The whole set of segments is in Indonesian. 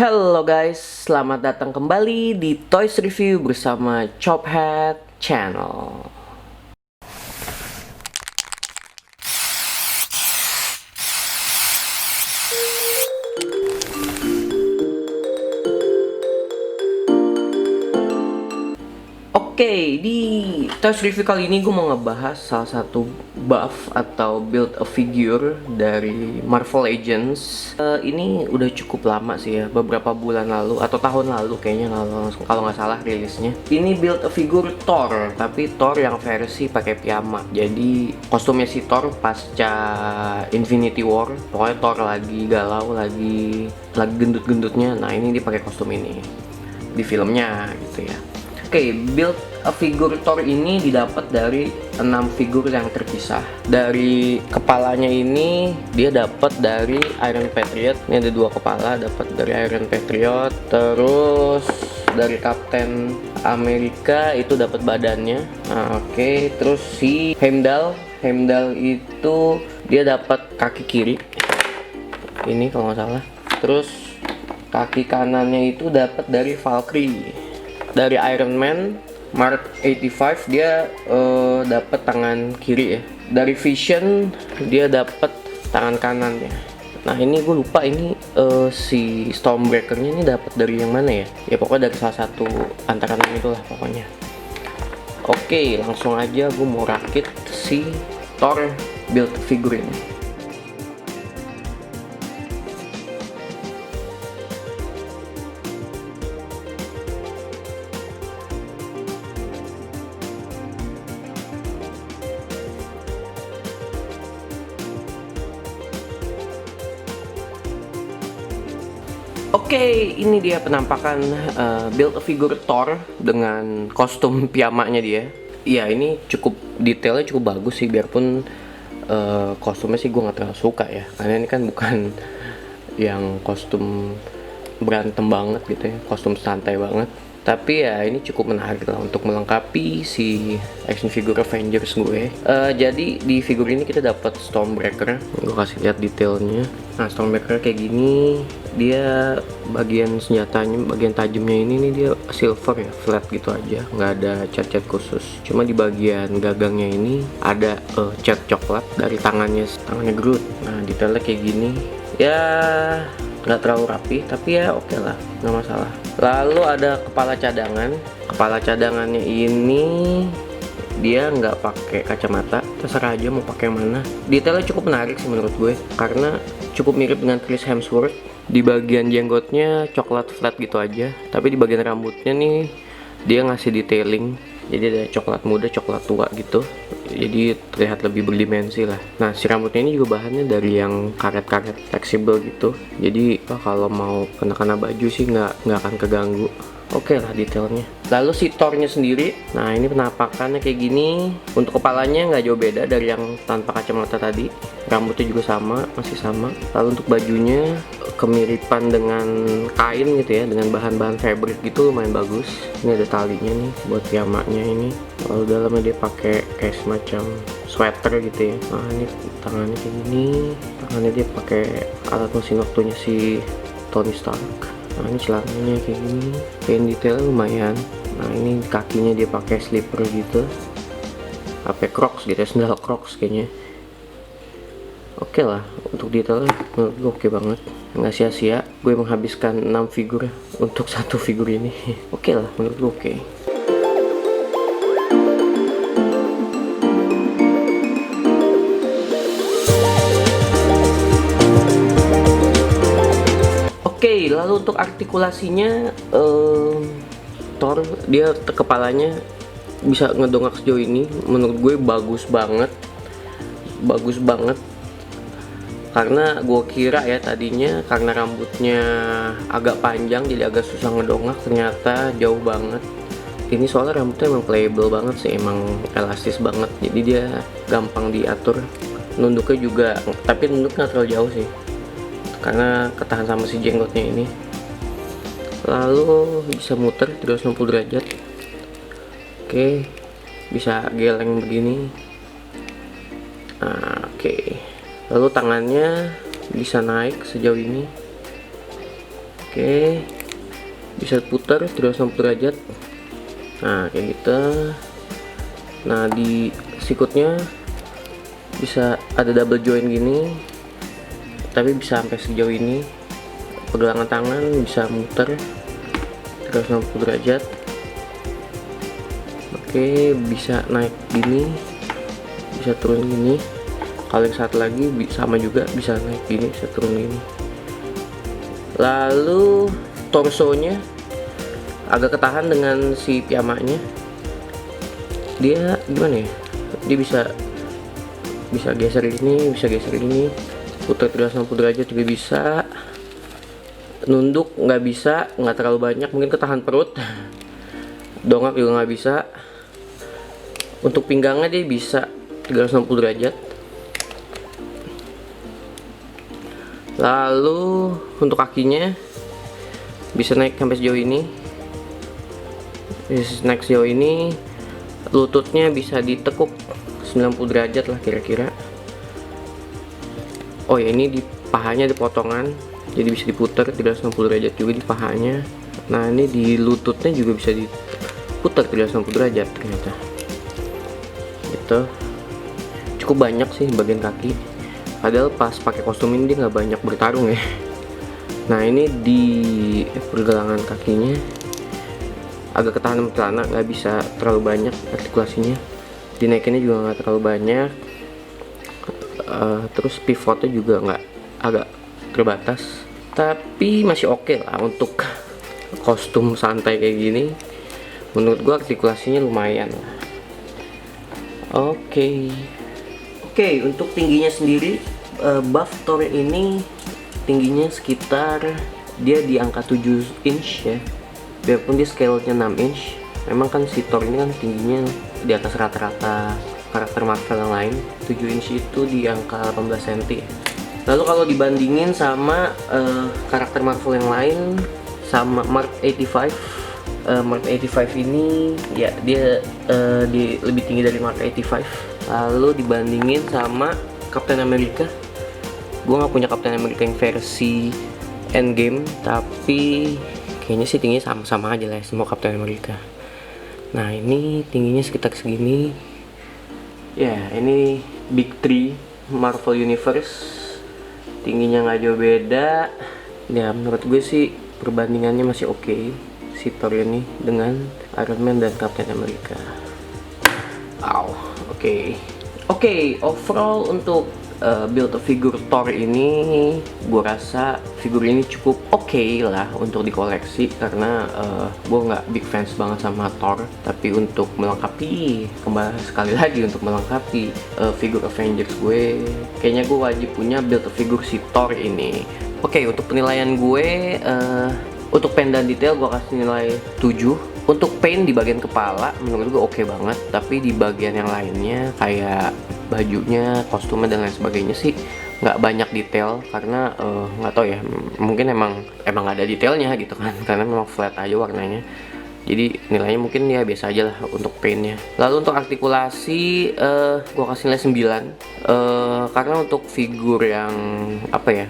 Halo guys, selamat datang kembali di Toys Review bersama Chophead Channel. Oke, di Toys Review kali ini gue mau ngebahas salah satu buff atau build a figure dari Marvel Legends. Ini udah cukup lama sih ya, beberapa bulan lalu atau tahun lalu kayaknya kalau nggak salah rilisnya. Ini build a figure Thor, tapi Thor yang versi pakai piyama. Jadi kostumnya si Thor pasca Infinity War, pokoknya Thor lagi galau, lagi gendut-gendutnya. Nah ini dia pakai kostum ini di filmnya gitu ya. Oke, build a figure Thor ini didapat dari 6 figur yang terpisah. Dari kepalanya ini dia dapat dari Iron Patriot. Ini ada 2 kepala, dapat dari Iron Patriot. Terus dari Captain America itu dapat badannya. Nah, oke, terus si Heimdall itu dia dapat kaki kiri. Ini kalau nggak salah. Terus kaki kanannya itu dapat dari Valkyrie. Dari Iron Man Mark 85 dia dapat tangan kiri ya. Dari Vision dia dapat tangan kanannya. Nah ini gue lupa ini si Stormbreaker-nya ini dapat dari yang mana ya? Ya pokoknya dari salah satu antara 6 itulah pokoknya. Oke, langsung aja gue mau rakit si Thor build figure ini. Oke, ini dia penampakan build a figure Thor dengan kostum piyamanya dia. Iya, ini cukup detailnya cukup bagus sih, biarpun kostumnya sih gue nggak terlalu suka ya, karena ini kan bukan yang kostum berantem banget gitu ya, kostum santai banget. Tapi ya ini cukup menarik lah untuk melengkapi si action figure Avengers gue. Jadi di figur ini kita dapat Stormbreaker. Gue kasih lihat detailnya. Nah, Stormbreaker kayak gini. Dia bagian senjatanya, bagian tajamnya ini nih dia silver ya, flat gitu aja, nggak ada cat-cat khusus. Cuma di bagian gagangnya ini ada cat coklat dari tangannya Groot. Nah, detailnya kayak gini. Ya nggak terlalu rapi, tapi ya oke lah, nggak masalah. Lalu ada kepala cadangan. Kepala cadangannya ini dia nggak pakai kacamata, terserah aja mau pakai mana. Detailnya cukup menarik sih menurut gue, karena cukup mirip dengan Chris Hemsworth. Di bagian jenggotnya coklat flat gitu aja, tapi di bagian rambutnya nih dia ngasih detailing. Jadi ada coklat muda, coklat tua gitu. Jadi terlihat lebih berdimensi lah. Nah, si rambutnya ini juga bahannya dari yang karet-karet fleksibel gitu. Jadi kalau mau kena baju sih nggak akan keganggu. Oke lah detailnya. Lalu si Thor-nya sendiri, nah ini penampakannya kayak gini. Untuk kepalanya nggak jauh beda dari yang tanpa kacamata tadi. Rambutnya juga sama, masih sama. Lalu untuk bajunya kemiripan dengan kain gitu ya, dengan bahan-bahan fabric gitu, lumayan bagus. Ini ada talinya nih buat piyamanya ini. Lalu dalamnya dia pakai kayak semacam sweater gitu ya. Nah ini tangannya kayak gini. Tangannya dia pakai alat mesin waktunya si Tony Stark. Nah ini celananya kayak gini, kain detailnya lumayan. Nah ini kakinya dia pakai slipper gitu, apa Crocs gitu ya, sandal Crocs kayaknya. Oke lah, untuk detailnya menurut gue oke banget, nggak sia-sia gue menghabiskan 6 figur untuk satu figur ini. Oke lah, menurut gue oke. Oke, lalu untuk artikulasinya Thor dia kepalanya bisa ngedongak sejauh ini, menurut gue bagus banget karena gue kira ya tadinya karena rambutnya agak panjang jadi agak susah ngedongak, ternyata jauh banget. Ini soalnya rambutnya emang playable banget sih, emang elastis banget, jadi dia gampang diatur. Nunduknya juga, tapi nunduknya nggak terlalu jauh sih karena ketahan sama si jenggotnya ini. Lalu bisa muter 360 derajat. Oke, bisa geleng begini. Nah, oke. Lalu tangannya bisa naik sejauh ini. Oke, bisa putar 360 derajat. Nah kayak gitu. Nah di sikutnya bisa ada double joint gini, tapi bisa sampai sejauh ini. Pegangan tangan bisa muter 360 derajat. Oke, bisa naik gini, bisa turun gini. Kalau yang satu lagi sama juga, bisa naik gini, bisa turun gini. Lalu torsonya agak ketahan dengan si piyamanya. Dia gimana ya? Dia bisa geser ini, bisa geser ini. Putar 360 derajat juga bisa. Nunduk nggak bisa, nggak terlalu banyak, mungkin ketahan perut. Dongak juga nggak bisa. Untuk pinggangnya dia bisa 360 derajat. Lalu untuk kakinya bisa naik sampai sejauh ini. Bisa naik sejauh ini. Lututnya bisa ditekuk 90 derajat lah kira-kira. Oh ya, ini di pahanya ada potongan, jadi bisa diputar 360 derajat juga di pahanya. Nah ini di lututnya juga bisa diputar 360 derajat ternyata. Gitu. Cukup banyak sih bagian kaki. Padahal pas pakai kostum ini dia nggak banyak bertarung ya. Nah ini di pergelangan kakinya agak ketahan sama celana, nggak bisa terlalu banyak artikulasinya. Dinaikinnya juga nggak terlalu banyak. Terus pivotnya juga nggak, agak terbatas. Tapi masih oke lah untuk kostum santai kayak gini. Menurut gua artikulasinya lumayan lah. Oke, untuk tingginya sendiri, buff Thor ini tingginya sekitar, dia di angka 7 inch ya. Biarpun dia scale-nya 6 inch. Memang kan si Thor ini kan tingginya di atas rata-rata karakter Marvel yang lain. 7 inch itu di angka 18 cm ya. Lalu kalau dibandingin sama karakter Marvel yang lain, sama Mark 85, Mark 85 ini ya dia lebih tinggi dari Mark 85. Lalu dibandingin sama Captain America, gue nggak punya Captain America yang versi Endgame, tapi kayaknya sih tingginya sama-sama aja lah ya, semua Captain America. Nah ini tingginya sekitar segini ya. Ini Big 3 Marvel Universe, tingginya nggak jauh beda ya. Menurut gue sih perbandingannya masih oke, si Thor ini dengan Iron Man dan Captain America. Oke, overall untuk build a figure Thor ini, gue rasa figur ini cukup oke lah untuk dikoleksi, karena gue nggak big fans banget sama Thor. Tapi untuk melengkapi, kembali sekali lagi untuk melengkapi figur Avengers gue, kayaknya gue wajib punya build a figure si Thor ini. Oke, untuk penilaian gue, untuk pen dan detail gue kasih nilai 7. Untuk paint di bagian kepala menurut gue oke banget, tapi di bagian yang lainnya kayak bajunya, kostumnya dan lain sebagainya sih nggak banyak detail, karena nggak tahu ya, mungkin emang nggak ada detailnya gitu kan, karena memang flat aja warnanya. Jadi nilainya mungkin ya biasa aja lah untuk paintnya. Lalu untuk artikulasi, gue kasih nilai 9, karena untuk figur yang apa ya,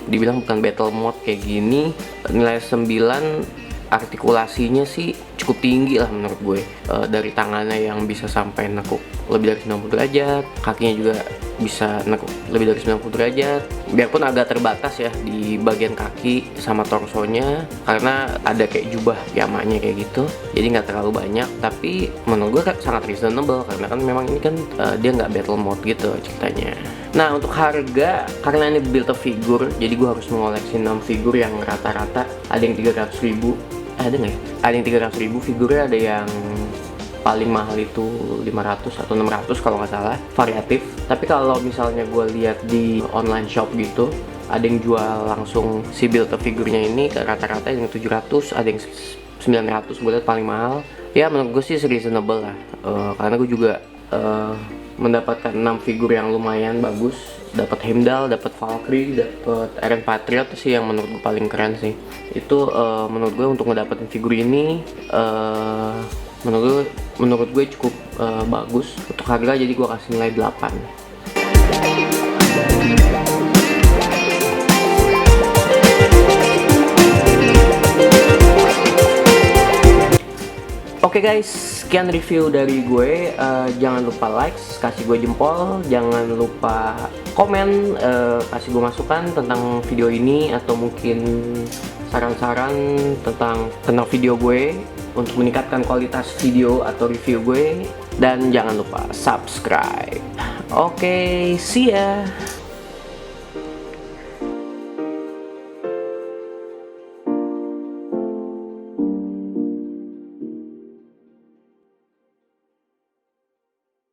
dibilang bukan battle mode kayak gini, nilai 9. Artikulasinya sih cukup tinggi lah menurut gue, dari tangannya yang bisa sampai nekuk lebih dari 90 derajat, kakinya juga bisa nekuk lebih dari 90 derajat. Biarpun agak terbatas ya di bagian kaki sama torsonya, karena ada kayak jubah piyamanya kayak gitu, jadi nggak terlalu banyak. Tapi menurut gue kan sangat reasonable, karena kan memang ini kan dia nggak battle mode gitu ceritanya. Nah untuk harga, karena ini build a figure, jadi gue harus mengoleksi 6 figur yang rata-rata ada yang 300.000. Ada nggak ya? Ada yang 300.000 figurnya, ada yang paling mahal itu 500 atau 600 kalau nggak salah, variatif. Tapi kalau misalnya gue lihat di online shop gitu, ada yang jual langsung si build a figurnya ini ke rata-rata yang 700, ada yang 900 gue lihat paling mahal. Ya menurut gue sih reasonable lah, karena gue juga mendapatkan 6 figur yang lumayan bagus. Dapat Heimdall, dapat Valkyrie, dapat Iron Patriot sih yang menurut gue paling keren sih. Itu menurut gue untuk ngedapetin figur ini menurut gue cukup bagus untuk harga, jadi gue kasih nilai 8. Oke guys, sekian review dari gue. Jangan lupa like, kasih gue jempol. Jangan lupa komen, kasih gue masukan tentang video ini, atau mungkin saran-saran tentang video gue untuk meningkatkan kualitas video atau review gue. Dan jangan lupa subscribe. Oke, see ya.